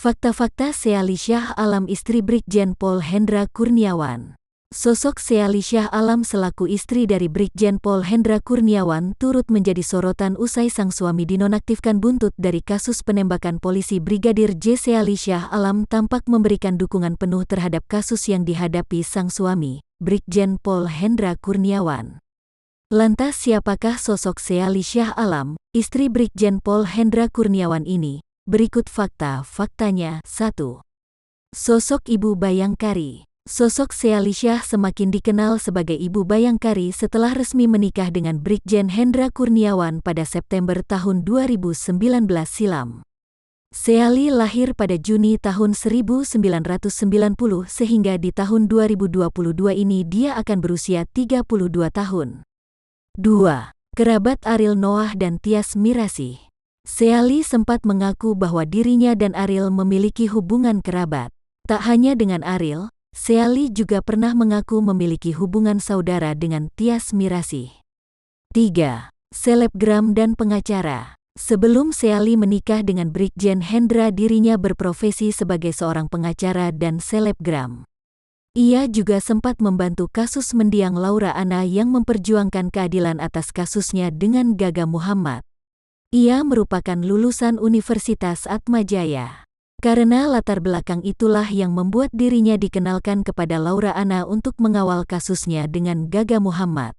Fakta-fakta Seali Shah Alam istri Brigjen Pol Hendra Kurniawan. Sosok Seali Shah Alam selaku istri dari Brigjen Pol Hendra Kurniawan turut menjadi sorotan usai sang suami dinonaktifkan buntut dari kasus penembakan polisi Brigadir J. Seali Shah Alam tampak memberikan dukungan penuh terhadap kasus yang dihadapi sang suami, Brigjen Pol Hendra Kurniawan. Lantas siapakah sosok Seali Shah Alam, istri Brigjen Pol Hendra Kurniawan ini? Berikut faktanya. 1. Sosok Ibu Bayangkari. Sosok Seali Shah semakin dikenal sebagai Ibu Bayangkari setelah resmi menikah dengan Brigjen Hendra Kurniawan pada September tahun 2019 silam. Seali lahir pada Juni tahun 1990 sehingga di tahun 2022 ini dia akan berusia 32 tahun. 2. Kerabat Ariel Noah dan Tyas Mirasih. Seali sempat mengaku bahwa dirinya dan Ariel memiliki hubungan kerabat. Tak hanya dengan Ariel, Seali juga pernah mengaku memiliki hubungan saudara dengan Tyas Mirasih. 3. Selebgram dan pengacara. Sebelum Seali menikah dengan Brigjen Hendra, dirinya berprofesi sebagai seorang pengacara dan selebgram. Ia juga sempat membantu kasus mendiang Laura Anna yang memperjuangkan keadilan atas kasusnya dengan Gaga Muhammad. Ia merupakan lulusan Universitas Atmajaya. Karena latar belakang itulah yang membuat dirinya dikenalkan kepada Laura Anna untuk mengawal kasusnya dengan Gaga Muhammad.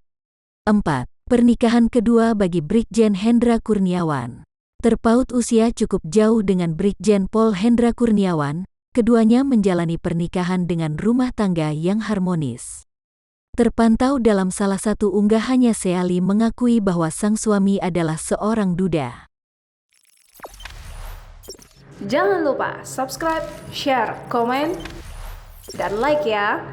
4. Pernikahan kedua bagi Brigjen Hendra Kurniawan. Terpaut usia cukup jauh dengan Brigjen Pol Hendra Kurniawan, keduanya menjalani pernikahan dengan rumah tangga yang harmonis. Terpantau dalam salah satu unggahannya, Seali mengakui bahwa sang suami adalah seorang duda. Jangan lupa subscribe, share, komen, dan like ya!